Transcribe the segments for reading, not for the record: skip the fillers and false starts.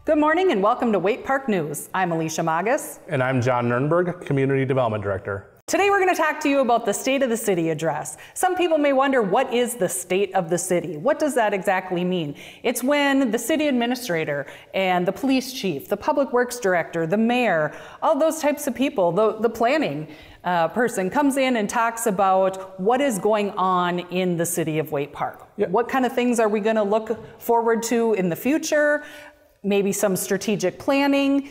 Good morning and welcome to Waite Park News. I'm Alicia Magas. And I'm John Nurnberg, Community Development Director. Today we're going to talk to you about the State of the City address. Some people may wonder, what is the state of the city? What does that exactly mean? It's when the city administrator and the police chief, the public works director, the mayor, all those types of people, the planning person comes in and talks about what is going on in the city of Waite Park. Yep. What kind of things are we going to look forward to in the future? Maybe some strategic planning.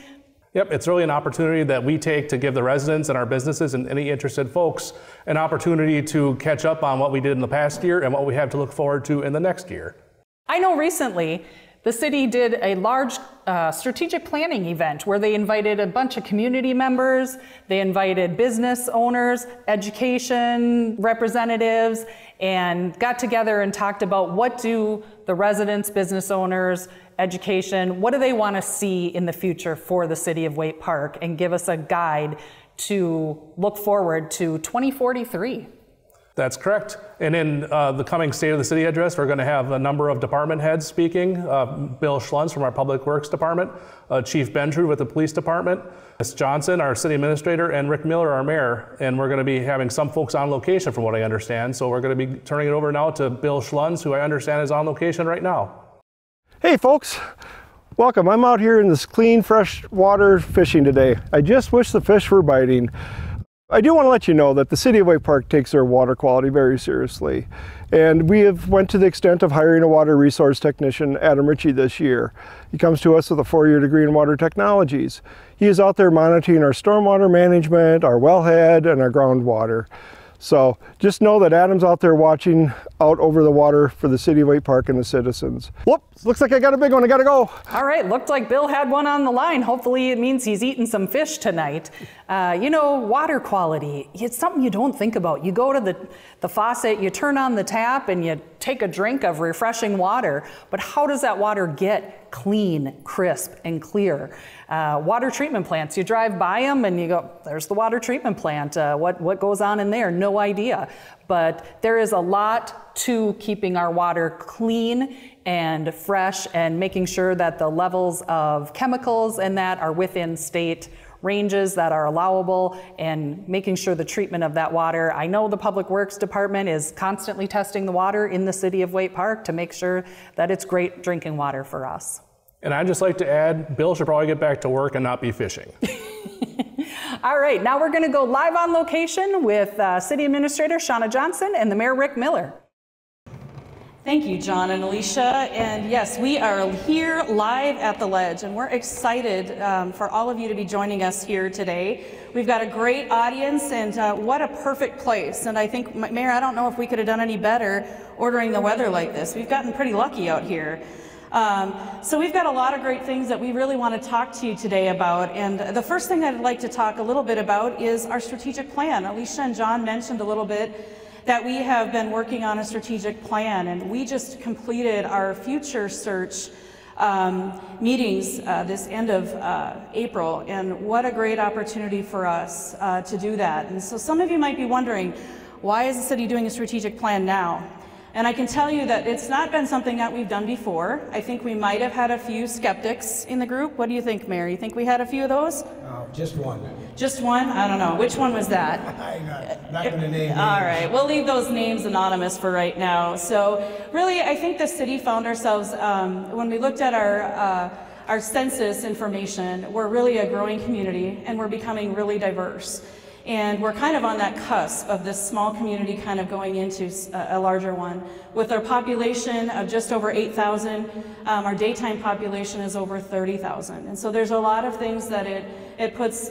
Yep, it's really an opportunity that we take to give the residents and our businesses and any interested folks an opportunity to catch up on what we did in the past year and what we have to look forward to in the next year. I know recently the city did a large strategic planning event where they invited a bunch of community members, they invited business owners, education representatives, and got together and talked about what do the residents, business owners, education, what do they want to see in the future for the city of Waite Park, and give us a guide to look forward to 2043. That's correct. And in the coming State of the City address, we're going to have a number of department heads speaking. Bill Schlunz from our Public Works Department, Chief Bentrude with the Police Department, Ms. Johnson, our City Administrator, and Rick Miller, our Mayor. And we're going to be having some folks on location from what I understand. So we're going to be turning it over now to Bill Schlunz, who I understand is on location right now. Hey folks, welcome. I'm out here in this clean, fresh water fishing today. I just wish the fish were biting. I do want to let you know that the City of Waite Park takes their water quality very seriously. And we have went to the extent of hiring a water resource technician, Adam Ritchie, this year. He comes to us with a 4-year degree in water technologies. He is out there monitoring our stormwater management, our wellhead, and our groundwater. So just know that Adam's out there watching out over the water for the City of Waite Park and the citizens. Whoops, looks like I got a big one, I gotta go. All right, looked like Bill had one on the line. Hopefully it means he's eating some fish tonight. You know, water quality, it's something you don't think about. You go to the faucet, you turn on the tap, and you take a drink of refreshing water. But how does that water get clean, crisp, and clear? Water treatment plants, you drive by them and you go, there's the water treatment plant. What goes on in there? No idea. But there is a lot to keeping our water clean and fresh and making sure that the levels of chemicals and that are within state ranges that are allowable, and making sure the treatment of that water. I know the Public Works Department is constantly testing the water in the City of Waite Park to make sure that it's great drinking water for us. And I'd just like to add, Bill should probably get back to work and not be fishing. All right, now we're going to go live on location with City Administrator Shauna Johnson and the Mayor Rick Miller. Thank you, John and Alicia. And yes, we are here live at the Ledge, and we're excited for all of you to be joining us here today. We've got a great audience, and what a perfect place. And I think, Mayor, I don't know if we could have done any better ordering the weather like this. We've gotten pretty lucky out here. So we've got a lot of great things that we really want to talk to you today about. And the first thing I'd like to talk a little bit about is our strategic plan. Alicia and John mentioned a little bit that we have been working on a strategic plan, and we just completed our future search meetings this end of April, and what a great opportunity for us to do that. And so some of you might be wondering, why is the city doing a strategic plan now? And I can tell you that it's not been something that we've done before. I think we might have had a few skeptics in the group. What do you think, Mayor? You think we had a few of those? Just one. Just one? I don't know. Which one was that? I'm not going to name names. All right, we'll leave those names anonymous for right now. So really, I think the city found ourselves, when we looked at our census information, we're really a growing community and we're becoming really diverse. And we're kind of on that cusp of this small community kind of going into a larger one. With our population of just over 8,000, our daytime population is over 30,000. And so there's a lot of things that it puts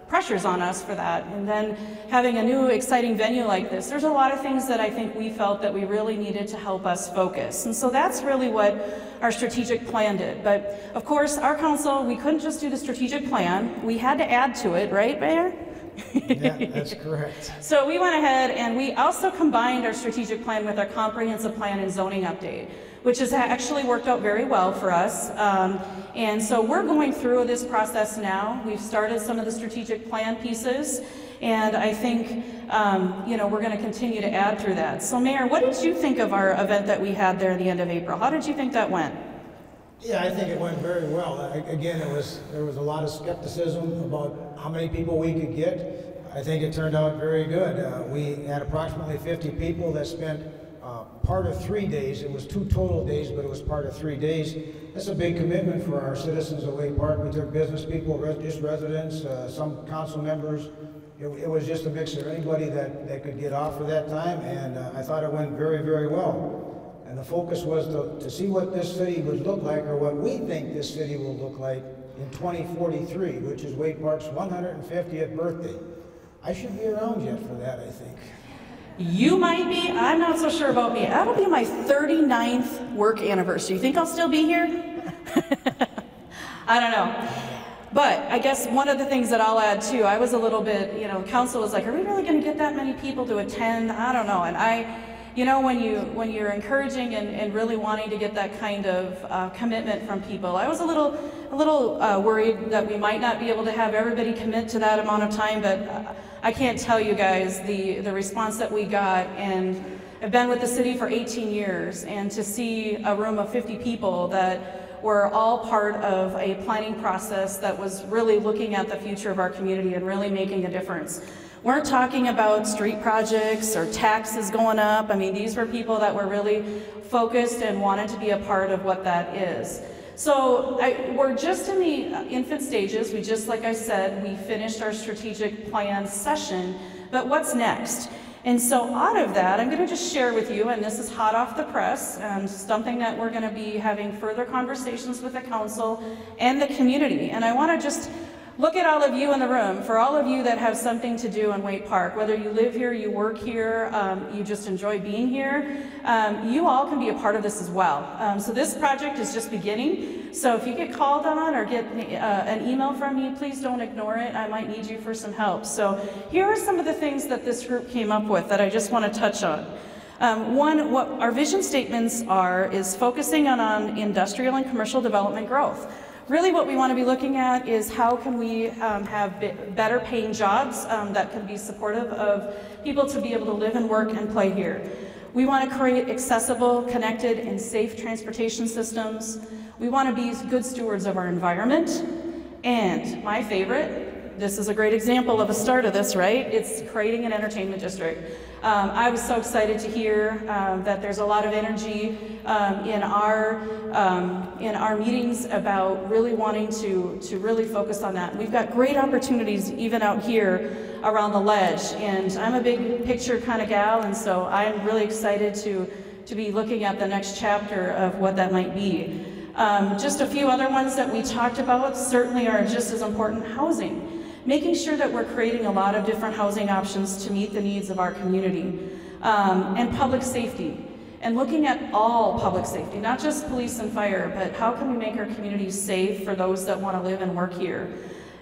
pressures on us for that. And then having a new exciting venue like this, there's a lot of things that I think we felt that we really needed to help us focus. And so that's really what our strategic plan did. But of course, our council, we couldn't just do the strategic plan. We had to add to it, right, Mayor? Yeah, that's correct. So we went ahead and we also combined our strategic plan with our comprehensive plan and zoning update, which has actually worked out very well for us. And so we're going through this process now. We've started some of the strategic plan pieces, and I think we're going to continue to add through that. So Mayor, what did you think of our event that we had there at the end of April? How did you think that went? Yeah, I think it went very well. Again, there was a lot of skepticism about how many people we could get. I think it turned out very good. We had approximately 50 people that spent part of 3 days. It was 2 total days, but it was part of 3 days. That's a big commitment for our citizens of Waite Park. We took business people, just residents, some council members. It was just a mixture, anybody that could get off for that time, and I thought it went very, very well. And the focus was to see what this city would look like, or what we think this city will look like in 2043, which is Waite Park's 150th birthday. I should be around yet for that, I think. You might be, I'm not so sure about me. That'll be my 39th work anniversary. You think I'll still be here? I don't know. But I guess one of the things that I'll add too, I was a little bit, council was like, are we really gonna get that many people to attend? I don't know. And when you're encouraging and really wanting to get that kind of commitment from people, I was a little worried that we might not be able to have everybody commit to that amount of time, but I can't tell you guys the response that we got, and I've been with the city for 18 years, and to see a room of 50 people that were all part of a planning process that was really looking at the future of our community and really making a difference. Weren't talking about street projects or taxes going up. I mean, these were people that were really focused and wanted to be a part of what that is. So we're just in the infant stages. Like I said, we finished our strategic plan session, but what's next? And so out of that, I'm going to just share with you, and this is hot off the press, and something that we're going to be having further conversations with the council and the community. And I want to just look at all of you in the room, for all of you that have something to do in Waite Park, whether you live here, you work here, you just enjoy being here, you all can be a part of this as well. So this project is just beginning, so if you get called on or get an email from me, please don't ignore it. I might need you for some help. So here are some of the things that this group came up with that I just want to touch on. One, what our vision statements is focusing on industrial and commercial development growth. Really what we want to be looking at is how can we have better paying jobs that can be supportive of people to be able to live and work and play here. We want to create accessible, connected, and safe transportation systems. We want to be good stewards of our environment. And my favorite, this is a great example of a start of this, right? It's creating an entertainment district. I was so excited to hear that there's a lot of energy in our meetings about really wanting to really focus on that. We've got great opportunities even out here around the ledge, and I'm a big picture kind of gal, and so I'm really excited to be looking at the next chapter of what that might be. Just a few other ones that we talked about certainly are just as important: housing. Making sure that we're creating a lot of different housing options to meet the needs of our community, and public safety, and looking at all public safety, not just police and fire, but how can we make our communities safe for those that want to live and work here.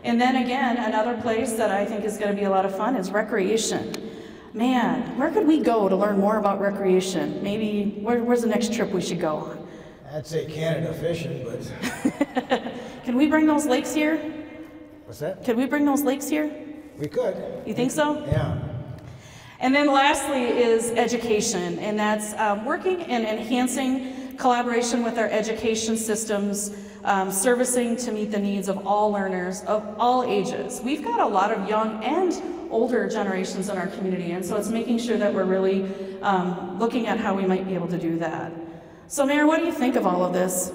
And then again, another place that I think is going to be a lot of fun is recreation. Man, where could we go to learn more about recreation? Maybe, where's the next trip we should go? I'd say Canada fishing, but... Can we bring those lakes here? What's that? Could we bring those lakes here? We could. You think so? Yeah. And then lastly is education, and that's working and enhancing collaboration with our education systems, servicing to meet the needs of all learners of all ages. We've got a lot of young and older generations in our community, and so it's making sure that we're really looking at how we might be able to do that. So Mayor, what do you think of all of this?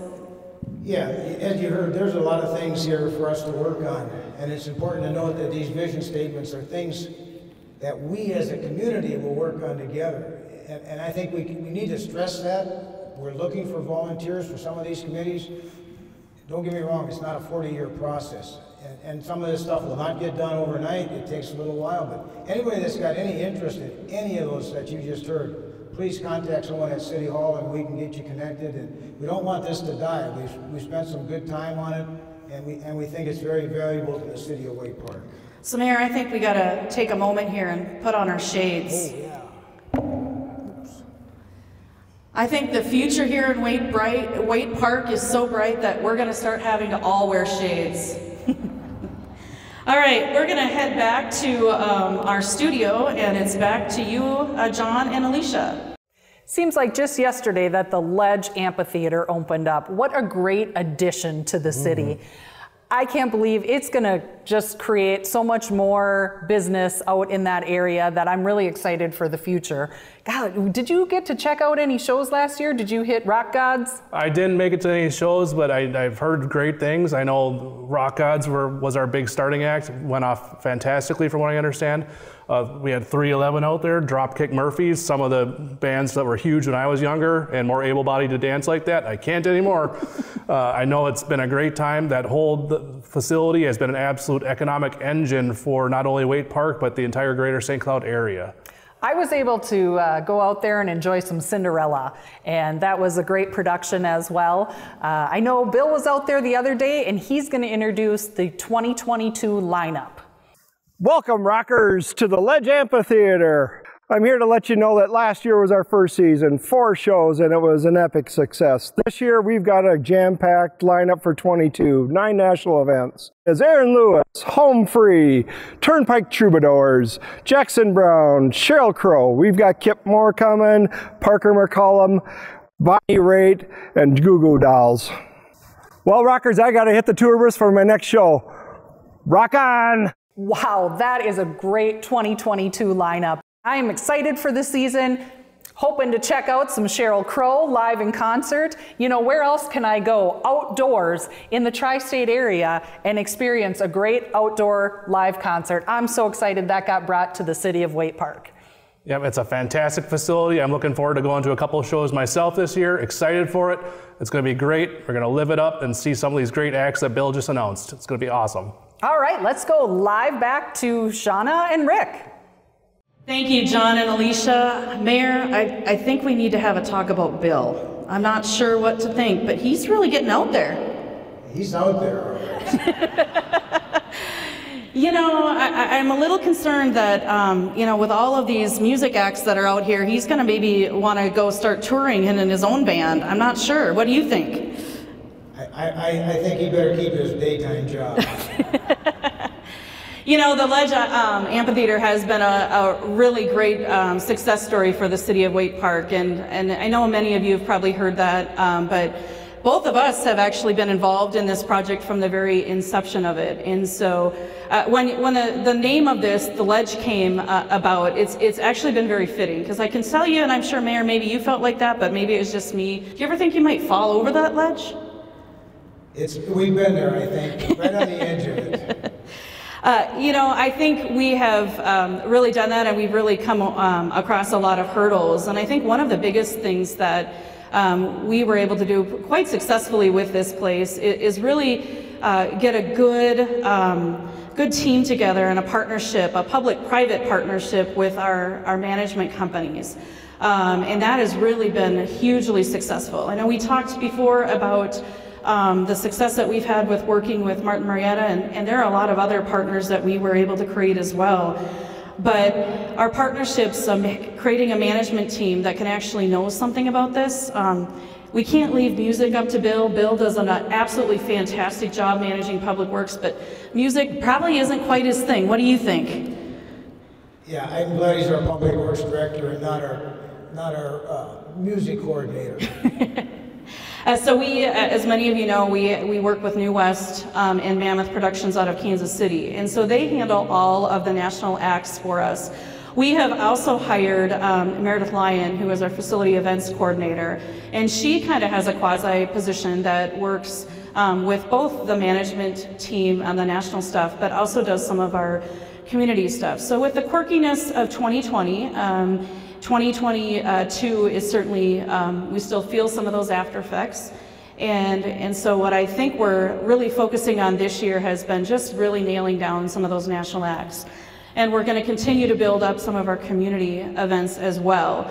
Yeah, as you heard, there's a lot of things here for us to work on, and it's important to note that these vision statements are things that we as a community will work on together. And I think we need to stress that. We're looking for volunteers for some of these committees. Don't get me wrong, it's not a 40-year process. And some of this stuff will not get done overnight. It takes a little while, but anybody that's got any interest in any of those that you just heard, please contact someone at City Hall and we can get you connected. And we don't want this to die. We've spent some good time on it, and we think it's very valuable to the city of Waite Park. So Mayor, I think we got to take a moment here and put on our shades. Oh, yeah. I think the future here in Waite Park is so bright that we're going to start having to all wear shades. All right, we're going to head back to our studio, and it's back to you, John and Alicia. Seems like just yesterday that the Ledge Amphitheater opened up. What a great addition to the city. I can't believe it's going to just create so much more business out in that area that I'm really excited for the future. God, did you get to check out any shows last year? Did you hit Rock Gods? I didn't make it to any shows, but I've heard great things. I know Rock Gods was our big starting act. Went off fantastically from what I understand. We had 311 out there, Dropkick Murphys, some of the bands that were huge when I was younger and more able-bodied to dance like that. I can't anymore. I know it's been a great time. That whole facility has been an absolute economic engine for not only Waite Park, but the entire greater St. Cloud area. I was able to go out there and enjoy some Cinderella, and that was a great production as well. I know Bill was out there the other day, and he's going to introduce the 2022 lineup. Welcome, rockers, to the Ledge Amphitheater. I'm here to let you know that last year was our first season, 4 shows, and it was an epic success. This year, we've got a jam-packed lineup for 22, 9 national events. There's Aaron Lewis, Home Free, Turnpike Troubadours, Jackson Brown, Sheryl Crow. We've got Kip Moore coming, Parker McCollum, Bonnie Raitt, and Goo Goo Dolls. Well, rockers, I gotta hit the tour bus for my next show. Rock on! Wow, that is a great 2022 lineup. I am excited for the season, hoping to check out some Sheryl Crow live in concert. You know, where else can I go outdoors in the tri-state area and experience a great outdoor live concert? I'm so excited that got brought to the city of Waite Park. Yep, it's a fantastic facility. I'm looking forward to going to a couple of shows myself this year. Excited for it. It's going to be great. We're going to live it up and see some of these great acts that Bill just announced. It's going to be awesome. All right, let's go live back to Shauna and Rick. Thank you, John and Alicia. Mayor, I think we need to have a talk about Bill. I'm not sure what to think, but he's really getting out there. He's out there. You know, I'm a little concerned that, you know, with all of these music acts that are out here, he's going to maybe want to go start touring in his own band. I'm not sure. What do you think? I think he better keep his daytime job. You know, the Ledge Amphitheater has been a really great success story for the city of Waite Park, and I know many of you have probably heard that, but both of us have actually been involved in this project from the very inception of it. And so when the name of this, the Ledge, came about, it's actually been very fitting, because I can tell you, and I'm sure, Mayor, maybe you felt like that, but maybe it was just me. Do you ever think you might fall over that ledge? We've been there, I think, right on the edge of it. You know, I think we have really done that, and we've really come across a lot of hurdles. And I think one of the biggest things that we were able to do quite successfully with this place is really get a good team together and a partnership, a public-private partnership with our management companies. And that has really been hugely successful. I know we talked before about the success that we've had with working with Martin Marietta, and there are a lot of other partners that we were able to create as well. But our partnerships, creating a management team that can actually know something about this, we can't leave music up to Bill. Bill does an absolutely fantastic job managing public works, but music probably isn't quite his thing. What do you think? Yeah, I'm glad he's our public works director and not our music coordinator. So we, as many of you know, we work with New West and Mammoth Productions out of Kansas City, and so they handle all of the national acts for us. We have also hired Meredith Lyon, who is our facility events coordinator, and she kind of has a quasi position that works with both the management team and the national stuff, but also does some of our community stuff. So with the quirkiness of 2020, 2022 is certainly, we still feel some of those after effects. And so what I think we're really focusing on this year has been just really nailing down some of those national acts. And we're going to continue to build up some of our community events as well.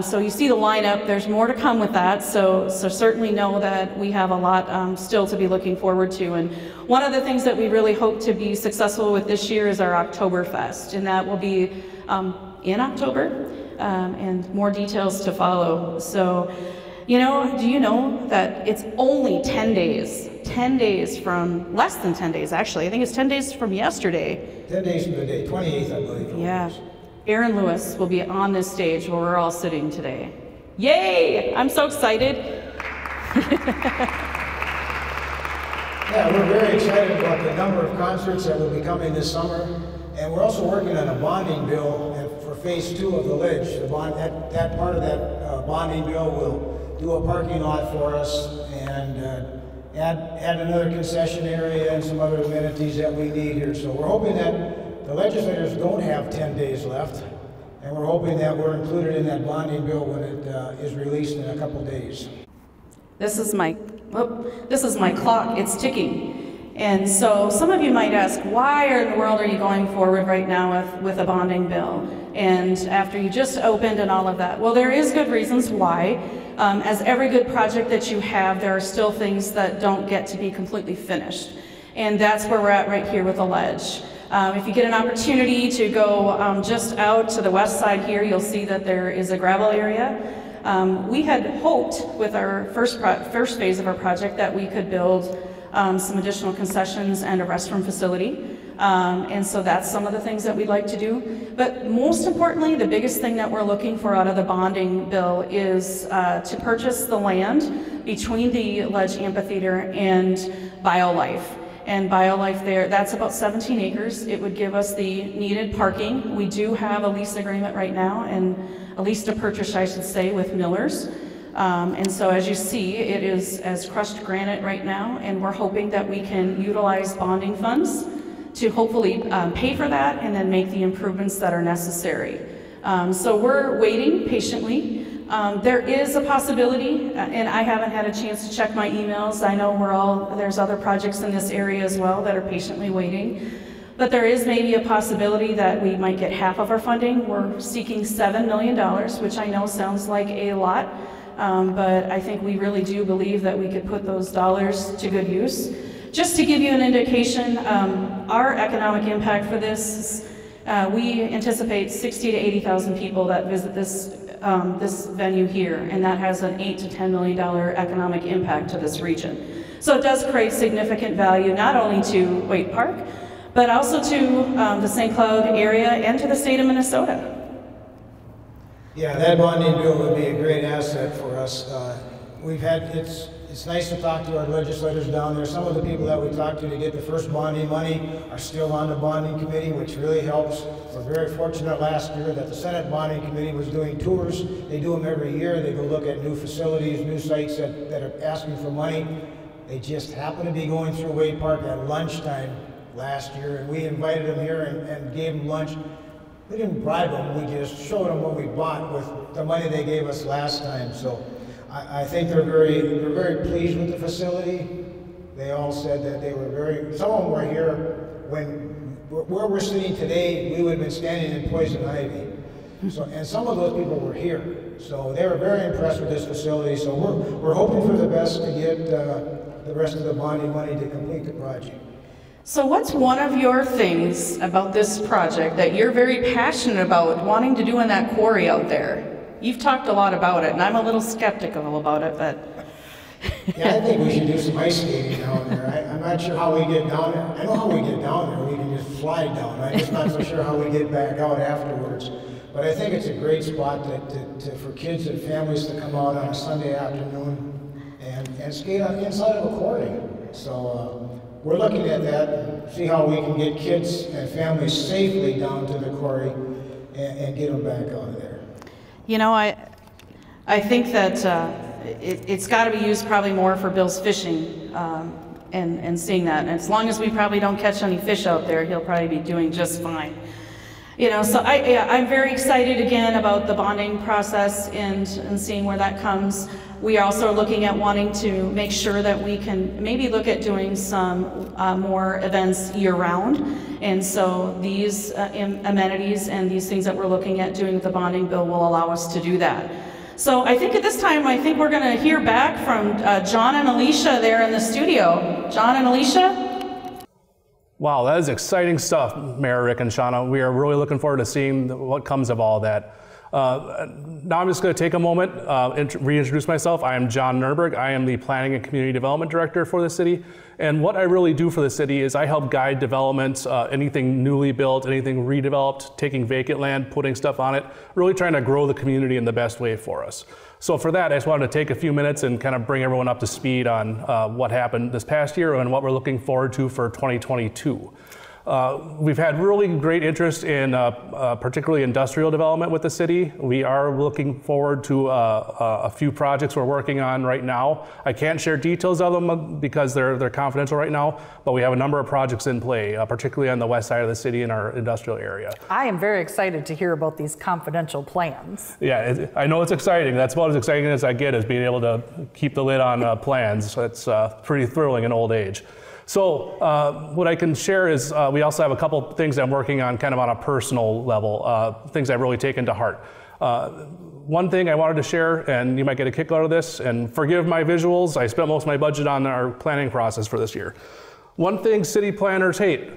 So you see the lineup, there's more to come with that, so certainly know that we have a lot still to be looking forward to. And one of the things that we really hope to be successful with this year is our Oktoberfest, and that will be in October. And more details to follow. So, you know, do you know that it's only 10 days from, less than 10 days actually, I think it's 10 days from yesterday. 10 days from the day, 28th I believe. Yeah, Aaron Lewis will be on this stage where we're all sitting today. Yay! I'm so excited. Yeah, we're very excited about the number of concerts that will be coming this summer. And we're also working on a bonding bill for phase 2 of the Ledge. That part of that bonding bill will do a parking lot for us and add another concession area and some other amenities that we need here. So we're hoping that the legislators don't have 10 days left. And we're hoping that we're included in that bonding bill when it is released in a couple days. This is my clock, it's ticking. And so some of you might ask, why in the world are you going forward right now with a bonding bill? And after you just opened and all of that. Well, there is good reasons why. As every good project that you have, there are still things that don't get to be completely finished. And that's where we're at right here with the Ledge. If you get an opportunity to go just out to the west side here, you'll see that there is a gravel area. We had hoped with our first phase of our project that we could build some additional concessions and a restroom facility. And so that's some of the things that we'd like to do. But most importantly, the biggest thing that we're looking for out of the bonding bill is to purchase the land between the Ledge Amphitheater and BioLife. And BioLife there, that's about 17 acres. It would give us the needed parking. We do have a lease agreement right now, and a lease to purchase, I should say, with Miller's. And so as you see, it is as crushed granite right now, and we're hoping that we can utilize bonding funds to hopefully pay for that and then make the improvements that are necessary. So we're waiting patiently. There is a possibility, and I haven't had a chance to check my emails. I know there's other projects in this area as well that are patiently waiting. But there is maybe a possibility that we might get half of our funding. We're seeking $7 million, which I know sounds like a lot, but I think we really do believe that we could put those dollars to good use. Just to give you an indication, our economic impact for this, we anticipate 60 to 80,000 people that visit this venue here, and that has an $8 to $10 million economic impact to this region. So it does create significant value not only to Waite Park, but also to the St. Cloud area and to the state of Minnesota. Yeah, that bonding bill would be a great asset for us. It's nice to talk to our legislators down there. Some of the people that we talked to get the first bonding money are still on the bonding committee, which really helps. We're very fortunate last year that the Senate bonding committee was doing tours. They do them every year. They go look at new facilities, new sites that are asking for money. They just happened to be going through Waite Park at lunchtime last year, and we invited them here and gave them lunch. We didn't bribe them, we just showed them what we bought with the money they gave us last time. So I think they're very pleased with the facility. They all said that they were some of them were here where we're sitting today, we would have been standing in poison ivy. And some of those people were here. So they were very impressed with this facility. So we're hoping for the best to get the rest of the bonding money to complete the project. So what's one of your things about this project that you're very passionate about wanting to do in that quarry out there? You've talked a lot about it, and I'm a little skeptical about it, but... Yeah, I think we should do some ice skating down there. I'm not sure how we get down there. I know how we get down there. We can just slide down. I'm just not so sure how we get back out afterwards. But I think it's a great spot for kids and families to come out on a Sunday afternoon and skate inside of a quarry. So we're looking at that and see how we can get kids and families safely down to the quarry and get them back out of there. You know, I think that it's got to be used probably more for Bill's fishing and seeing that. And as long as we probably don't catch any fish out there, he'll probably be doing just fine. You know, so I'm very excited again about the bonding process and seeing where that comes. We are also looking at wanting to make sure that we can maybe look at doing some more events year-round. And so these amenities and these things that we're looking at doing with the bonding bill will allow us to do that. So I think at this time, I think we're going to hear back from John and Alicia there in the studio. John and Alicia? Wow, that is exciting stuff, Mayor Rick and Shauna. We are really looking forward to seeing what comes of all that. Now I'm just going to take a moment and reintroduce myself. I am John Nurberg. I am the Planning and Community Development Director for the city. And what I really do for the city is I help guide developments, anything newly built, anything redeveloped, taking vacant land, putting stuff on it, really trying to grow the community in the best way for us. So for that, I just wanted to take a few minutes and kind of bring everyone up to speed on what happened this past year and what we're looking forward to for 2022. We've had really great interest in particularly industrial development with the city. We are looking forward to a few projects we're working on right now. I can't share details of them because they're confidential right now, but we have a number of projects in play, particularly on the west side of the city in our industrial area. I am very excited to hear about these confidential plans. Yeah, I know it's exciting. That's about as exciting as I get, is being able to keep the lid on plans. That's pretty thrilling in old age. So what I can share is we also have a couple things I'm working on kind of on a personal level, things I've really taken to heart. One thing I wanted to share, and you might get a kick out of this, and forgive my visuals, I spent most of my budget on our planning process for this year. One thing city planners hate,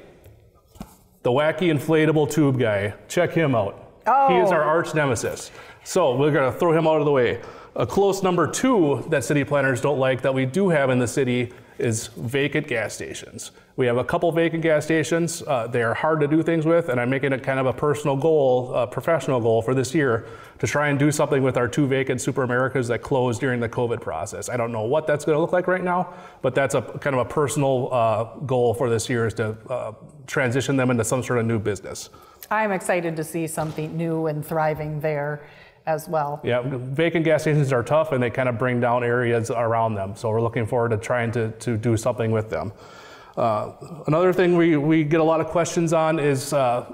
the wacky inflatable tube guy. Check him out. Oh. He is our arch nemesis. So we're gonna throw him out of the way. A close number 2 that city planners don't like that we do have in the city is vacant gas stations. We have a couple vacant gas stations. They are hard to do things with, and I'm making it kind of a personal goal, a professional goal for this year to try and do something with our 2 vacant Super Americas that closed during the COVID process. I don't know what that's gonna look like right now, but that's a kind of a personal goal for this year, is to transition them into some sort of new business. I'm excited to see something new and thriving there as well. Yeah, vacant gas stations are tough, and they kind of bring down areas around them. So we're looking forward to trying to do something with them. Another thing we get a lot of questions on is the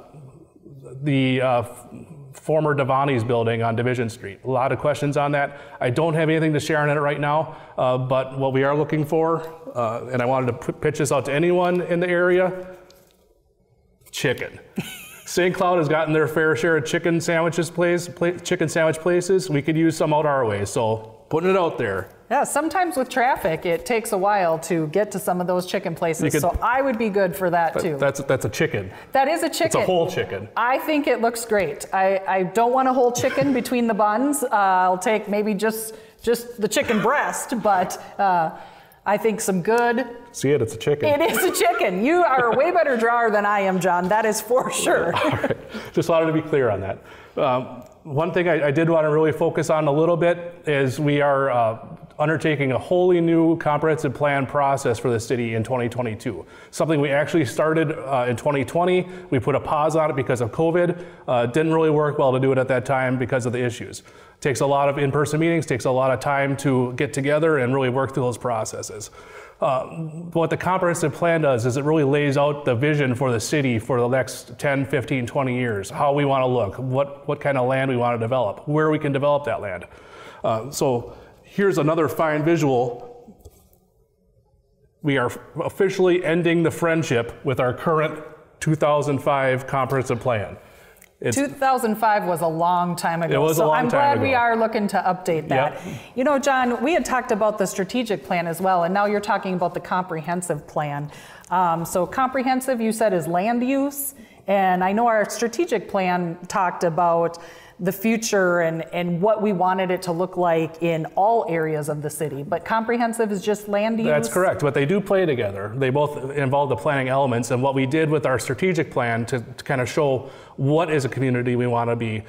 former Devani's building on Division Street. A lot of questions on that. I don't have anything to share on it right now, but what we are looking for, and I wanted to pitch this out to anyone in the area, chicken. St. Cloud has gotten their fair share of chicken sandwich places. We could use some out our way, so putting it out there. Yeah, sometimes with traffic, it takes a while to get to some of those chicken places, so I would be good for that too. That's a chicken. That is a chicken. It's a whole chicken. I think it looks great. I don't want a whole chicken between the buns. I'll take maybe just the chicken breast, but I think some good. See it, it's a chicken. It is a chicken. You are a way better drawer than I am, John. That is for sure. All right. Just wanted to be clear on that. One thing I did want to really focus on a little bit is we are undertaking a wholly new comprehensive plan process for the city in 2022. Something we actually started in 2020. We put a pause on it because of COVID. Didn't really work well to do it at that time because of the issues. Takes a lot of in-person meetings, takes a lot of time to get together and really work through those processes. What the comprehensive plan does is it really lays out the vision for the city for the next 10, 15, 20 years, how we want to look, what kind of land we want to develop, where we can develop that land. So here's another fine visual. We are officially ending the friendship with our current 2005 comprehensive plan. 2005 was a long time ago. It was a long time ago. So I'm glad we are looking to update that. Yep. You know, John, we had talked about the strategic plan as well, and now you're talking about the comprehensive plan. So comprehensive, you said, is land use, and I know our strategic plan talked about the future and what we wanted it to look like in all areas of the city. But comprehensive is just land use? That's correct, but they do play together. They both involve the planning elements, and what we did with our strategic plan to kind of show what is a community we want to be.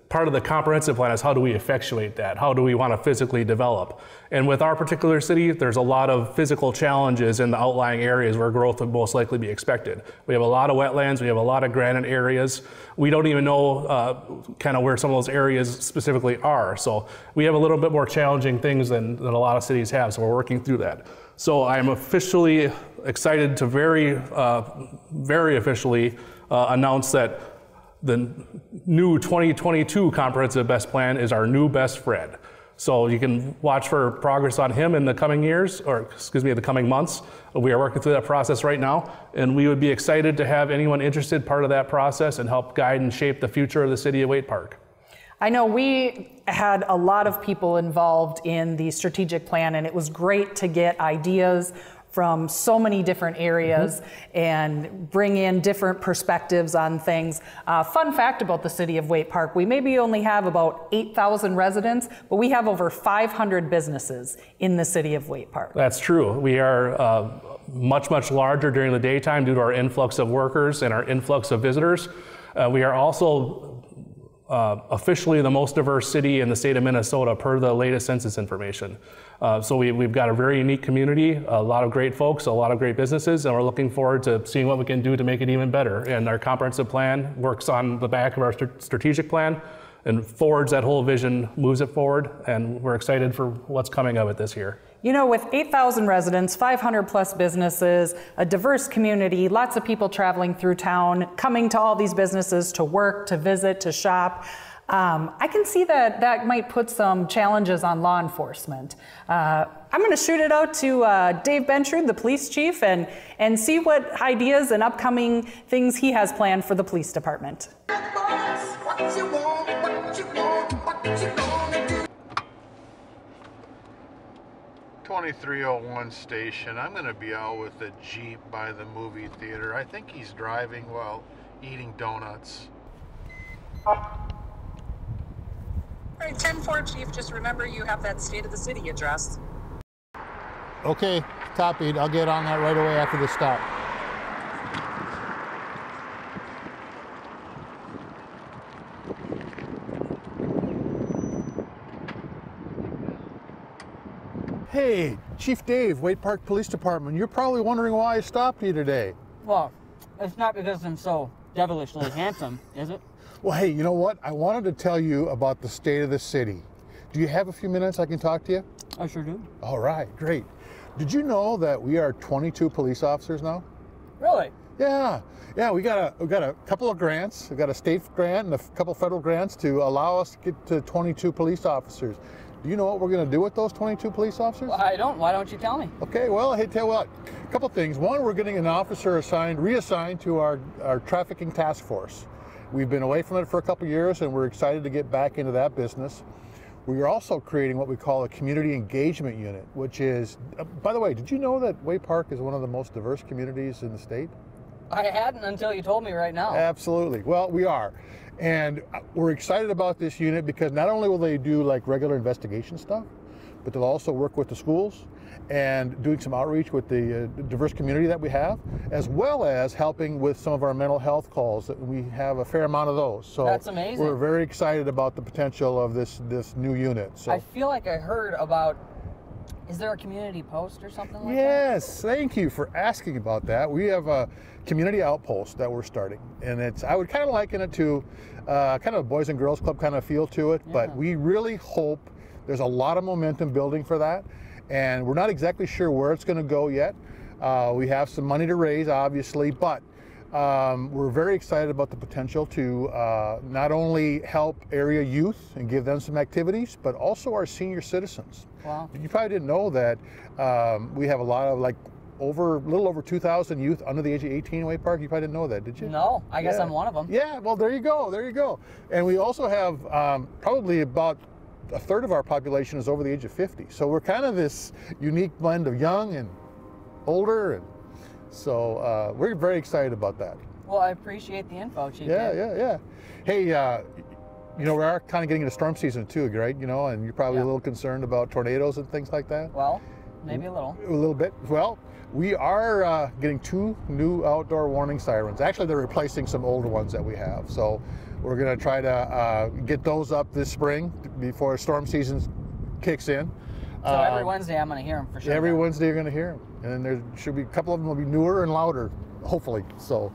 Part of the comprehensive plan is how do we effectuate that? How do we want to physically develop? And with our particular city, there's a lot of physical challenges in the outlying areas where growth would most likely be expected. We have a lot of wetlands, we have a lot of granite areas. We don't even know kind of where some of those areas specifically are. So we have a little bit more challenging things than a lot of cities have, so we're working through that. So I'm officially excited to very officially announce that the new 2022 Comprehensive Best Plan is our new best friend. So you can watch for progress on him in the coming years, or excuse me, the coming months. We are working through that process right now, and we would be excited to have anyone interested part of that process and help guide and shape the future of the city of Waite Park. I know we had a lot of people involved in the strategic plan, and it was great to get ideas from so many different areas and bring in different perspectives on things. Fun fact about the city of Waite Park, we maybe only have about 8,000 residents, but we have over 500 businesses in the city of Waite Park. That's true. We are much, much larger during the daytime due to our influx of workers and our influx of visitors. We are also officially the most diverse city in the state of Minnesota per the latest census information. So we've got a very unique community, a lot of great folks, a lot of great businesses, and we're looking forward to seeing what we can do to make it even better. And our comprehensive plan works on the back of our strategic plan and forwards that whole vision, moves it forward, and we're excited for what's coming of it this year. You know, with 8,000 residents, 500 plus businesses, a diverse community, lots of people traveling through town, coming to all these businesses to work, to visit, to shop, I can see that that might put some challenges on law enforcement. I'm going to shoot it out to Dave Bentrud, the police chief, and see what ideas and upcoming things he has planned for the police department. 2301 station. I'm going to be out with a Jeep by the movie theater. I think he's driving while eating donuts. All right, 10-4, Chief. Just remember you have that State of the City address. Okay, copied. I'll get on that right away after the stop. Hey, Chief Dave, Wade Park Police Department. You're probably wondering why I stopped you today. Well, it's not because I'm so devilishly handsome, is it? Well, hey, you know what? I wanted to tell you about the state of the city. Do you have a few minutes I can talk to you? I sure do. All right, great. Did you know that we are 22 police officers now? Really? Yeah, we got a couple of grants. We got a state grant and a couple federal grants to allow us to get to 22 police officers. Do you know what we're going to do with those 22 police officers? Well, I don't. Why don't you tell me? Okay, well, hey, tell you what, a couple things. One, we're getting an officer reassigned to our trafficking task force. We've been away from it for a couple years, and we're excited to get back into that business. We are also creating what we call a community engagement unit, which is, by the way, did you know that Wade Park is one of the most diverse communities in the state? I hadn't until you told me right now. Absolutely. Well, we are. And we're excited about this unit because not only will they do like regular investigation stuff, but they'll also work with the schools and doing some outreach with the diverse community that we have, as well as helping with some of our mental health calls. That we have a fair amount of those. So that's amazing. We're very excited about the potential of this new unit. So I feel like I heard about, is there a community post or something like that? Yes, thank you for asking about that. We have a community outpost that we're starting, and I would kind of liken it to kind of a Boys and Girls Club kind of feel to it, but we really hope there's a lot of momentum building for that, and we're not exactly sure where it's going to go yet. We have some money to raise, obviously, but we're very excited about the potential to not only help area youth and give them some activities, but also our senior citizens. Wow. You probably didn't know that we have a lot of a little over 2,000 youth under the age of 18 in Wade Park. You probably didn't know that, did you? No, I guess I'm one of them. Yeah, well, there you go. And we also have probably about a third of our population is over the age of 50. So we're kind of this unique blend of young and older, and so we're very excited about that. Well, I appreciate the info, Chief. Yeah. Hey, you know, we are kind of getting into storm season too, right? You know, and you're probably a little concerned about tornadoes and things like that. Well, maybe a little. A little bit. Well, we are getting 2 new outdoor warning sirens. Actually, they're replacing some older ones that we have. So we're going to try to get those up this spring before storm season kicks in. So every Wednesday I'm going to hear them for sure. Every Wednesday you're going to hear them. And then there should be a couple of them will be newer and louder, hopefully. So,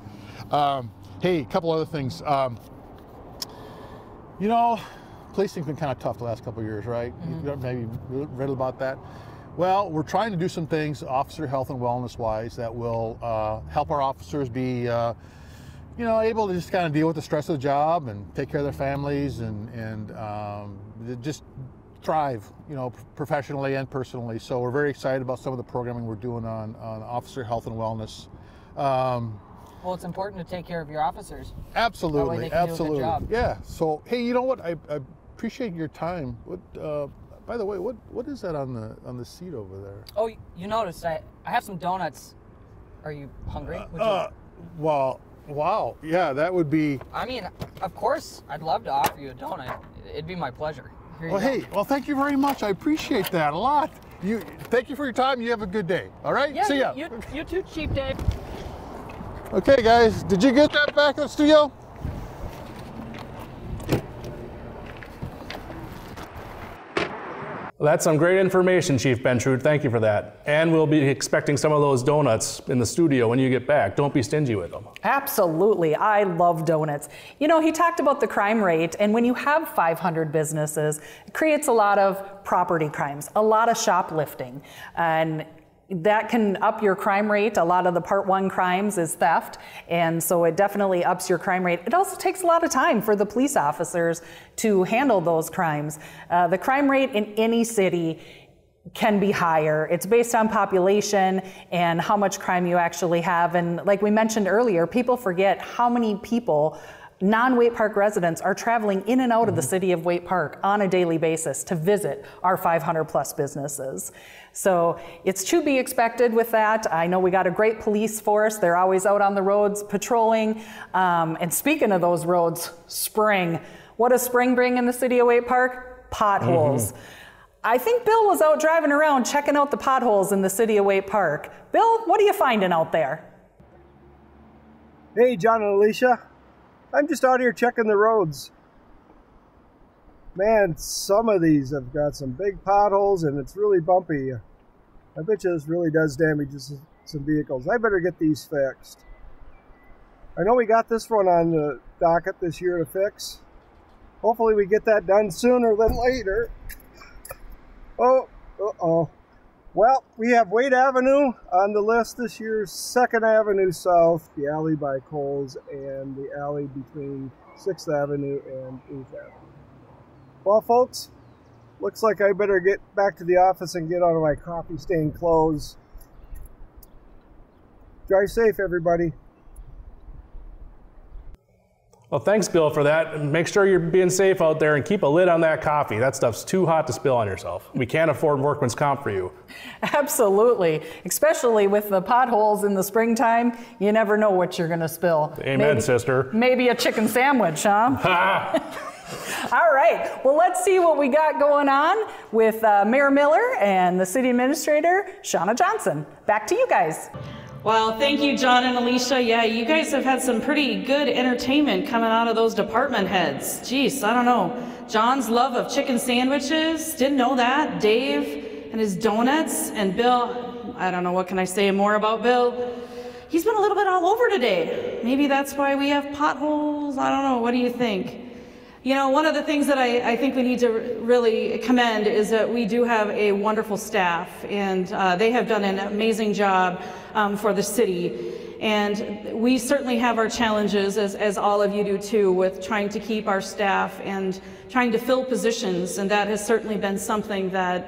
hey, a couple other things. You know, policing's been kind of tough the last couple of years, right? You maybe read about that. Well, we're trying to do some things officer health and wellness wise that will help our officers be, you know, able to just kind of deal with the stress of the job and take care of their families and just thrive, you know, professionally and personally. So we're very excited about some of the programming we're doing on officer health and wellness. Well, it's important to take care of your officers. Absolutely, that way they can do a good job. Yeah. So, hey, you know what? I appreciate your time. What? By the way, what is that on the seat over there? Oh, you noticed I have some donuts. Are you hungry? Well, wow. Yeah, that would be. I mean, of course, I'd love to offer you a donut. It'd be my pleasure. Well, hey, well, thank you very much. I appreciate that a lot. Thank you for your time. You have a good day. All right. Yeah, see ya. You too, Chief Dave. Okay, guys, did you get that back in the studio? That's some great information, Chief Bentrud. Thank you for that. And we'll be expecting some of those donuts in the studio when you get back. Don't be stingy with them. Absolutely. I love donuts. You know, he talked about the crime rate, and when you have 500 businesses, it creates a lot of property crimes, a lot of shoplifting, and that can up your crime rate. A lot of the Part 1 crimes is theft, and so it definitely ups your crime rate. It also takes a lot of time for the police officers to handle those crimes. The crime rate in any city can be higher. It's based on population and how much crime you actually have. And like we mentioned earlier, people forget how many people, non-Waite Park residents, are traveling in and out of the city of Waite Park on a daily basis to visit our 500 plus businesses. So it's to be expected with that. I know we got a great police force. They're always out on the roads patrolling. And speaking of those roads, spring. What does spring bring in the city of Waite Park? Potholes. I think Bill was out driving around checking out the potholes in the city of Waite Park. Bill, what are you finding out there? Hey, John and Alicia. I'm just out here checking the roads. Man, some of these have got some big potholes and it's really bumpy. I bet you this really does damage some vehicles. I better get these fixed. I know we got this one on the docket this year to fix. Hopefully we get that done sooner than later. Oh, uh-oh. Well, we have Waite Avenue on the list this year, 2nd Avenue South, the alley by Coles, and the alley between 6th Avenue and 8th Avenue. Well, folks, looks like I better get back to the office and get out of my coffee-stained clothes. Drive safe, everybody. Well, thanks, Bill, for that. And make sure you're being safe out there and keep a lid on that coffee. That stuff's too hot to spill on yourself. We can't afford workman's comp for you. Absolutely. Especially with the potholes in the springtime, you never know what you're going to spill. Amen, sister. Maybe a chicken sandwich, huh? All right. Well, let's see what we got going on with Mayor Miller and the City Administrator, Shauna Johnson. Back to you guys. Well, thank you, John and Alicia. Yeah, you guys have had some pretty good entertainment coming out of those department heads. Jeez, I don't know. John's love of chicken sandwiches, didn't know that. Dave and his donuts. And Bill, I don't know, what can I say more about Bill? He's been a little bit all over today. Maybe that's why we have potholes. I don't know. What do you think? You know, one of the things that I think we need to really commend is that we do have a wonderful staff, and they have done an amazing job for the city. And we certainly have our challenges, as all of you do too, with trying to keep our staff and trying to fill positions, and that has certainly been something that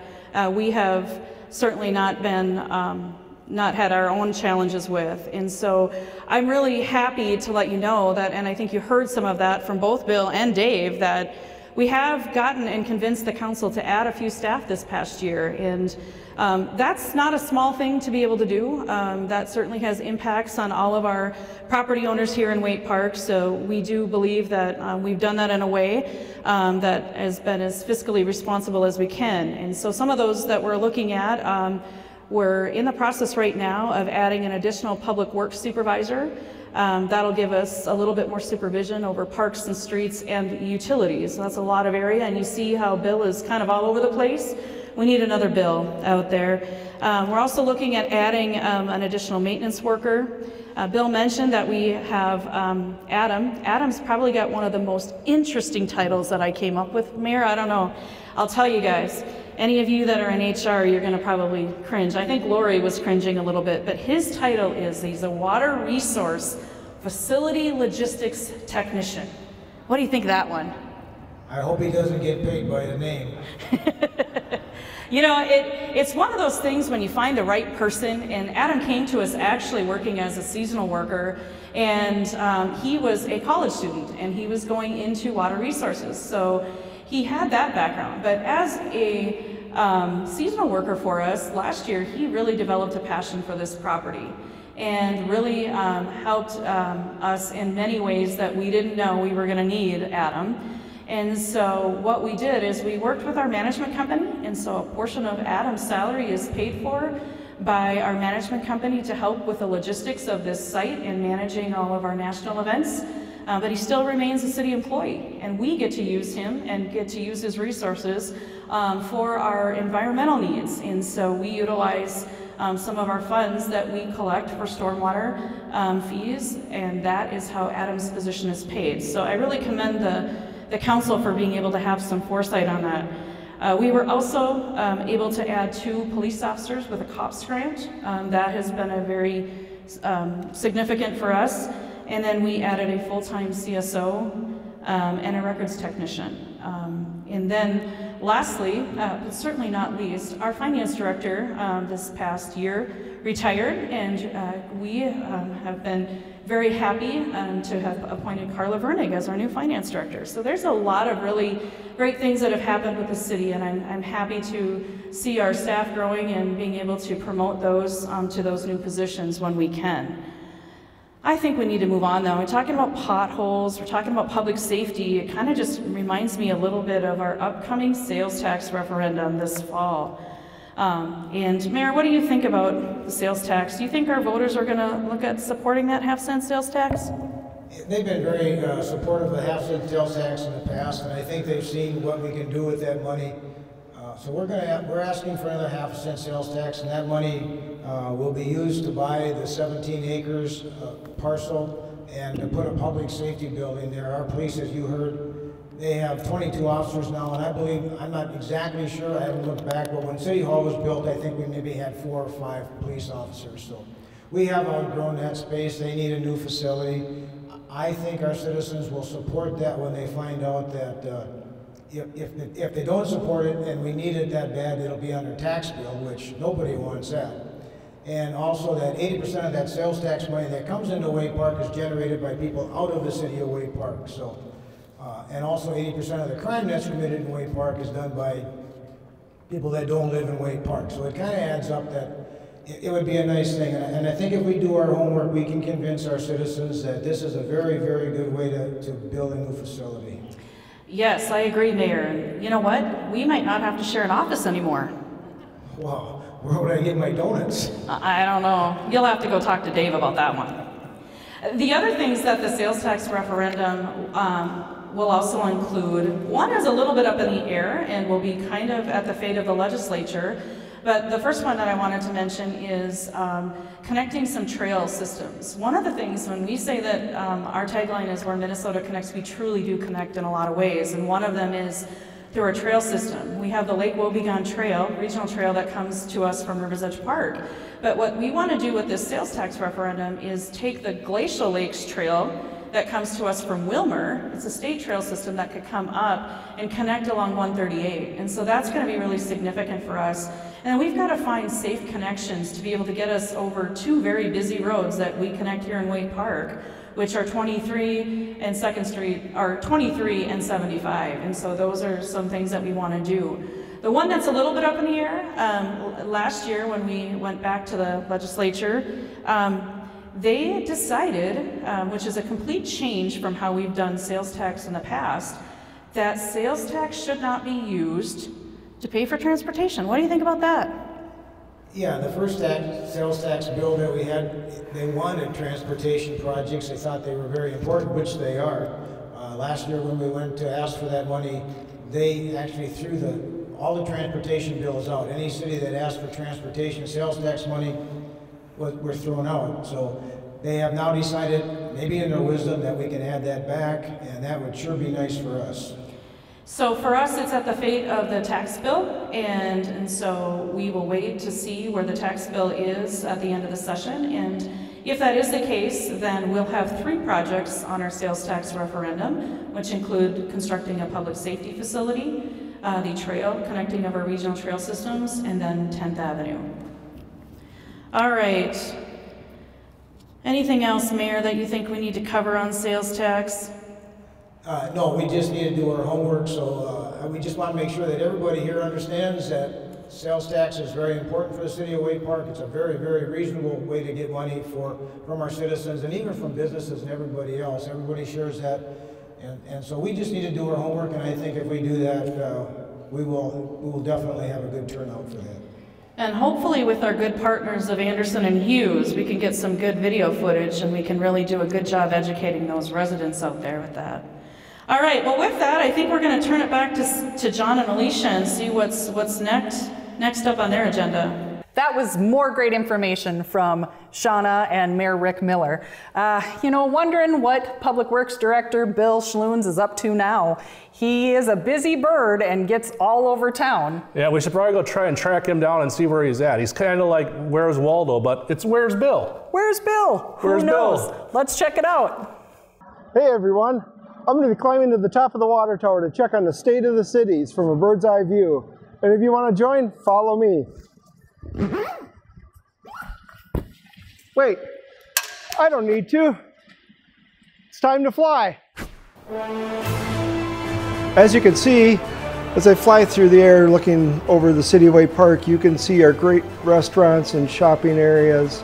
we have certainly not been not had our own challenges with. And so I'm really happy to let you know that, and I think you heard some of that from both Bill and Dave, that we have gotten and convinced the council to add a few staff this past year. And that's not a small thing to be able to do. That certainly has impacts on all of our property owners here in Waite Park. So we do believe that we've done that in a way that has been as fiscally responsible as we can. And so some of those that we're looking at, we're in the process right now of adding an additional public works supervisor. That'll give us a little bit more supervision over parks and streets and utilities. So that's a lot of area, and you see how Bill is kind of all over the place. We need another Bill out there. We're also looking at adding an additional maintenance worker. Bill mentioned that we have Adam. Adam's probably got one of the most interesting titles that I came up with. Mayor, I don't know. I'll tell you guys. Any of you that are in HR, you're going to probably cringe. I think Lori was cringing a little bit, but his title is, he's a Water Resource Facility Logistics Technician. What do you think of that one? I hope he doesn't get paid by the name. You know, it's one of those things when you find the right person, and Adam came to us actually working as a seasonal worker, and he was a college student, and he was going into water resources. So he had that background, but as a seasonal worker for us last year, he really developed a passion for this property and really helped us in many ways that we didn't know we were going to need Adam. And so what we did is we worked with our management company, and so a portion of Adam's salary is paid for by our management company to help with the logistics of this site and managing all of our national events. but he still remains a city employee, and we get to use him and get to use his resources for our environmental needs. And so we utilize some of our funds that we collect for stormwater fees, and that is how Adam's position is paid. So I really commend the council for being able to have some foresight on that. We were also able to add 2 police officers with a COPS grant. That has been a very significant for us. And then we added a full-time CSO and a records technician. And then lastly, but certainly not least, our finance director this past year retired, and we have been very happy to have appointed Carla Vernig as our new finance director. So there's a lot of really great things that have happened with the city, and I'm happy to see our staff growing and being able to promote those to those new positions when we can. I think we need to move on though. We're talking about potholes, we're talking about public safety. It kind of just reminds me a little bit of our upcoming sales tax referendum this fall. And Mayor, what do you think about the sales tax? Do you think our voters are going to look at supporting that half-cent sales tax? They've been very supportive of the half-cent sales tax in the past, and I think they've seen what we can do with that money. So we're asking for another half-cent sales tax, and that money will be used to buy the 17 acres parcel and to put a public safety building there. Our police, as you heard, they have 22 officers now, and I believe, I'm not exactly sure, I haven't looked back, but when City Hall was built, I think we maybe had 4 or 5 police officers. So we have outgrown that space. They need a new facility. I think our citizens will support that when they find out that if they don't support it and we need it that bad, it'll be on their tax bill, which nobody wants that. And also that 80% of that sales tax money that comes into Waite Park is generated by people out of the city of Waite Park. So, and also 80% of the crime that's committed in Waite Park is done by people that don't live in Waite Park. So it kind of adds up that it would be a nice thing. And I think if we do our homework, we can convince our citizens that this is a very, very good way to build a new facility. Yes, I agree, Mayor. And you know what? We might not have to share an office anymore. Wow, where would I get my donuts? I don't know. You'll have to go talk to Dave about that one. The other things that the sales tax referendum will also include, one is a little bit up in the air and will be kind of at the fate of the legislature. But the first one that I wanted to mention is connecting some trail systems. One of the things when we say that our tagline is where Minnesota connects, we truly do connect in a lot of ways. And one of them is through our trail system. We have the Lake Wobegon Trail, regional trail that comes to us from Rivers Edge Park. But what we want to do with this sales tax referendum is take the Glacial Lakes Trail that comes to us from Wilmer. It's a state trail system that could come up and connect along 138. And so that's going to be really significant for us. And we've got to find safe connections to be able to get us over 2 very busy roads that we connect here in Waite Park, which are 23 and 2nd Street, or 23 and 75. And so those are some things that we want to do. The one that's a little bit up in the air, last year when we went back to the legislature, they decided, which is a complete change from how we've done sales tax in the past, that sales tax should not be used to pay for transportation. What do you think about that? Yeah, the first sales tax bill that we had, they wanted transportation projects. They thought they were very important, which they are. Last year when we went to ask for that money, they actually threw all the transportation bills out. Any city that asked for transportation sales tax money were thrown out. So they have now decided, maybe in their wisdom, that we can add that back, and that would sure be nice for us. So for us, it's at the fate of the tax bill, and so we will wait to see where the tax bill is at the end of the session. And if that is the case, then we'll have 3 projects on our sales tax referendum, which include constructing a public safety facility, the trail, connecting of our regional trail systems, and then 10th Avenue. All right. Anything else, Mayor, that you think we need to cover on sales tax? No, we just need to do our homework, so we just want to make sure that everybody here understands that sales tax is very important for the city of Waite Park. It's a very, very reasonable way to get money from our citizens and even from businesses and everybody else. Everybody shares that, and so we just need to do our homework, and I think if we do that, we will definitely have a good turnout for that. And hopefully with our good partners of Anderson and Hughes, we can get some good video footage and we can really do a good job educating those residents out there with that. All right, well with that, I think we're going to turn it back to John and Alicia and see what's next up on their agenda. That was more great information from Shauna and Mayor Rick Miller. Wondering what Public Works Director Bill Schloons is up to now. He is a busy bird and gets all over town. Yeah, we should probably go try and track him down and see where he's at. He's kind of like, where's Waldo, but it's where's Bill? Where's Bill? Where's Who knows? Bill? Let's check it out. Hey everyone, I'm going to be climbing to the top of the water tower to check on the state of the cities from a bird's eye view. And if you want to join, follow me. Wait, I don't need to. It's time to fly. As you can see, as I fly through the air looking over the Cityway Park, you can see our great restaurants and shopping areas.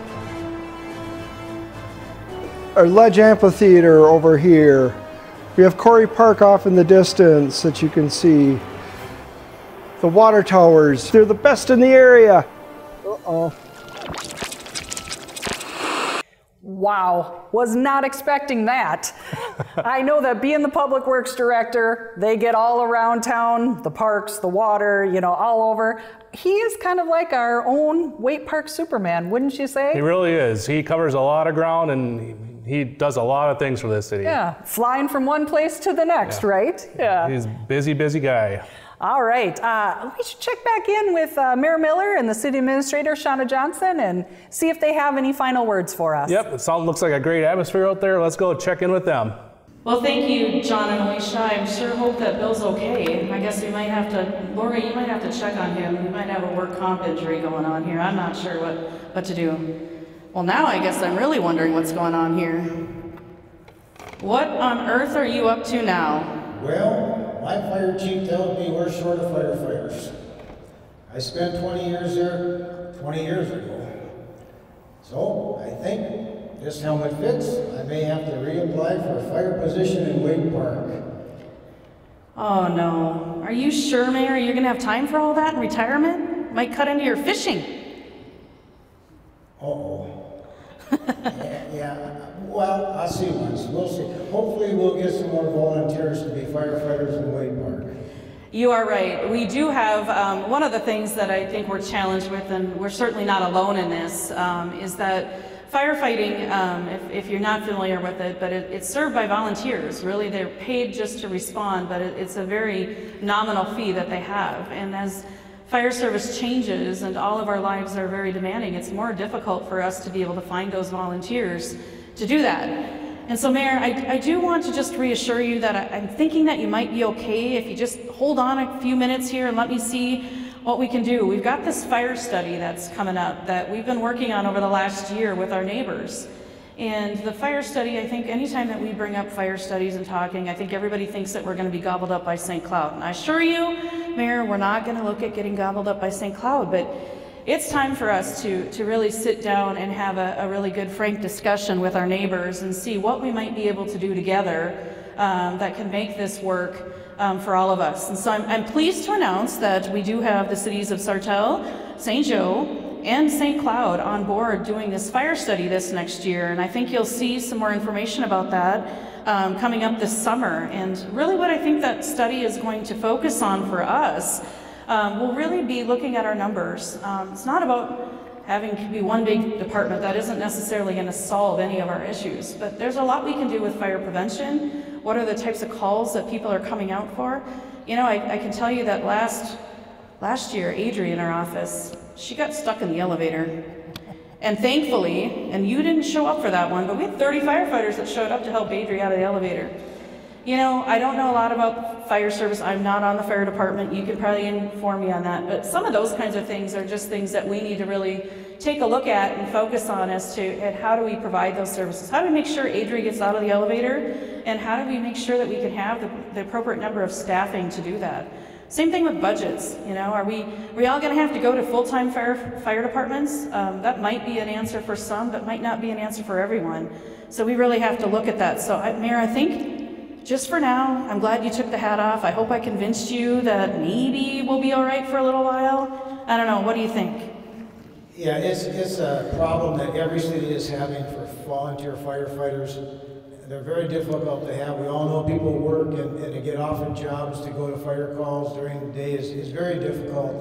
Our Ledge Amphitheater over here. We have Corey Park off in the distance that you can see. The water towers, they're the best in the area. Uh-oh. Wow, was not expecting that. I know that being the Public Works Director, they get all around town, the parks, the water, all over. He is kind of like our own Waite Park Superman, wouldn't you say? He really is. He covers a lot of ground and he does a lot of things for this city. Yeah, flying from one place to the next, right? Yeah. He's a busy guy. All right, we should check back in with Mayor Miller and the City Administrator, Shauna Johnson, and see if they have any final words for us. Yep, it looks like a great atmosphere out there. Let's go check in with them. Well, thank you, John and Alicia. I sure hope that Bill's okay. I guess we might have to, Lori, you might have to check on him. He might have a work comp injury going on here. I'm not sure what to do. Well, now I guess I'm really wondering what's going on here. What on earth are you up to now? Well, my fire chief tells me we're short of firefighters. I spent 20 years there 20 years ago. So I think this helmet fits. I may have to reapply for a fire position in Waite Park. Oh no. Are you sure, Mayor, you're gonna have time for all that in retirement? Might cut into your fishing. Uh-oh. yeah. Well, I'll see once. We'll see. Hopefully we'll get some more volunteers to be firefighters in Waite Park. You are right. We do have, one of the things that I think we're challenged with, and we're certainly not alone in this, is that firefighting, if you're not familiar with it, but it's served by volunteers. Really, they're paid just to respond, but it's a very nominal fee that they have. And as fire service changes and all of our lives are very demanding, it's more difficult for us to be able to find those volunteers to do that. And so, Mayor, I do want to just reassure you that I'm thinking that you might be okay if you just hold on a few minutes here and let me see what we can do. We've got this fire study that's coming up that we've been working on over the last year with our neighbors. And the fire study, I think anytime that we bring up fire studies and talking, I think everybody thinks that we're going to be gobbled up by St. Cloud. And I assure you, Mayor, we're not going to look at getting gobbled up by St. Cloud, but it's time for us to really sit down and have a really good, frank discussion with our neighbors and see what we might be able to do together that can make this work for all of us. And so I'm pleased to announce that we do have the cities of Sartell, St. Joe, and St. Cloud on board doing this fire study this next year. And I think you'll see some more information about that coming up this summer. And really what I think that study is going to focus on for us we'll really be looking at our numbers. It's not about having to be one big department. That isn't necessarily going to solve any of our issues, but there's a lot we can do with fire prevention. What are the types of calls that people are coming out for? I can tell you that last year, Adri in our office, she got stuck in the elevator. And thankfully, and you didn't show up for that one, but we had 30 firefighters that showed up to help Adri out of the elevator. I don't know a lot about fire service. I'm not on the fire department. You can probably inform me on that. But some of those kinds of things are just things that we need to really take a look at and focus on as to how do we provide those services. How do we make sure Adri gets out of the elevator? And how do we make sure that we can have the appropriate number of staffing to do that? Same thing with budgets. Are we all going to have to go to full-time fire departments? That might be an answer for some, but might not be an answer for everyone. So we really have to look at that. So Mayor, I think just for now, I'm glad you took the hat off. I hope I convinced you that maybe we'll be all right for a little while. I don't know, what do you think? Yeah, it's a problem that every city is having for volunteer firefighters. They're very difficult to have. We all know people work and to get off of jobs to go to fire calls during the day is very difficult.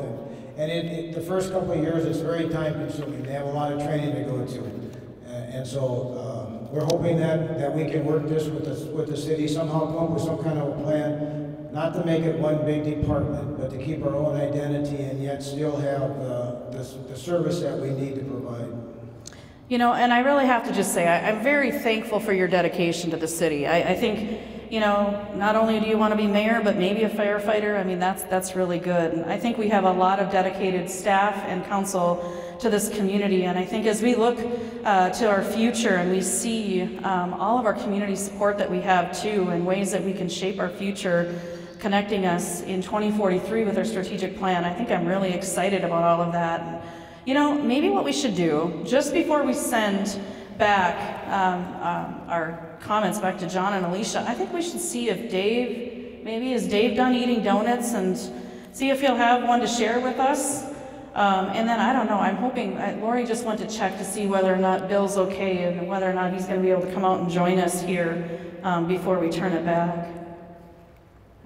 And the first couple of years, it's very time consuming. They have a lot of training to go to. And so we're hoping that we can work this with the city, somehow come up with some kind of a plan, not to make it one big department, but to keep our own identity and yet still have the service that we need to provide. You know, and I really have to just say, I'm very thankful for your dedication to the city. I think, you know, not only do you want to be mayor, but maybe a firefighter. I mean, that's really good. And I think we have a lot of dedicated staff and council to this community. And I think as we look to our future and we see all of our community support that we have too, and ways that we can shape our future, connecting us in 2043 with our strategic plan, I think I'm really excited about all of that. You know, maybe what we should do, just before we send back our comments back to John and Alicia, I think we should see if is Dave done eating donuts, and see if he'll have one to share with us. And then, I don't know, I'm hoping, Lori just went to check to see whether or not Bill's okay and whether or not he's going to be able to come out and join us here before we turn it back.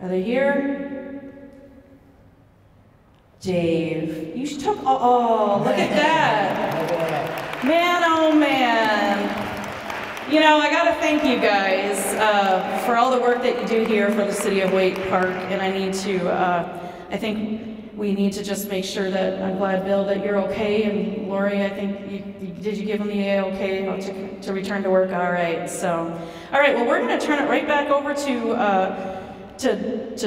Are they here? Dave, you took, oh, look at that. Man, oh man. You know, I gotta thank you guys for all the work that you do here for the city of Waite Park, and I need to, I think we need to just make sure that, I'm glad, Bill, that you're okay, and Lori, I think, did you give him the A-OK to return to work? All right, so, all right, well, we're gonna turn it right back over to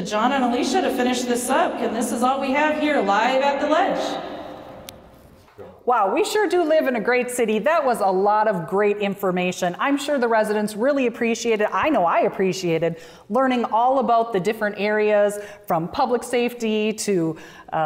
John and Alicia to finish this up, and this is all we have here live at the Ledge. Wow, we sure do live in a great city. That was a lot of great information. I'm sure the residents really appreciated, I know I appreciated, learning all about the different areas, from public safety to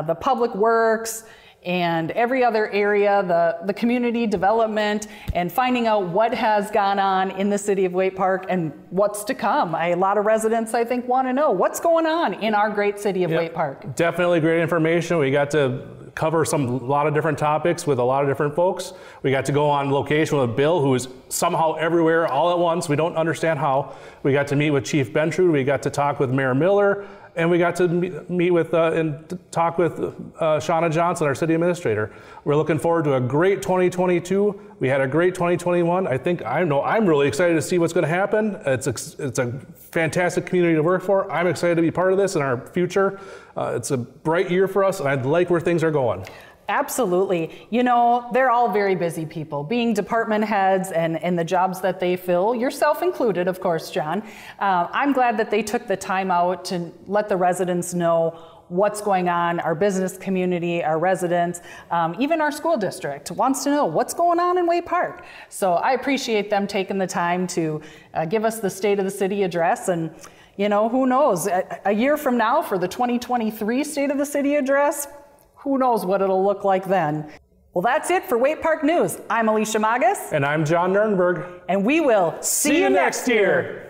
the public works, and every other area, the community development, and finding out what has gone on in the city of Waite Park and what's to come. A lot of residents, I think, want to know what's going on in our great city of Waite Park. Definitely great information. We got to cover a lot of different topics with a lot of different folks. We got to go on location with Bill, who is somehow everywhere all at once. We don't understand how. We got to meet with Chief Bentrude. We got to talk with Mayor Miller. And we got to meet with and talk with Shauna Johnson, our city administrator. We're looking forward to a great 2022. We had a great 2021. I'm really excited to see what's going to happen. It's a fantastic community to work for. I'm excited to be part of this in our future. It's a bright year for us, and I like where things are going. Absolutely. You know, they're all very busy people, being department heads and the jobs that they fill, yourself included, of course, John. I'm glad that they took the time out to let the residents know what's going on. Our business community, our residents, even our school district wants to know what's going on in Waite Park. So I appreciate them taking the time to give us the State of the City address. And, you know, who knows, a year from now for the 2023 State of the City address, who knows what it'll look like then. Well, that's it for Waite Park News. I'm Alicia Magas. And I'm John Nurnberg. And we will see you next year.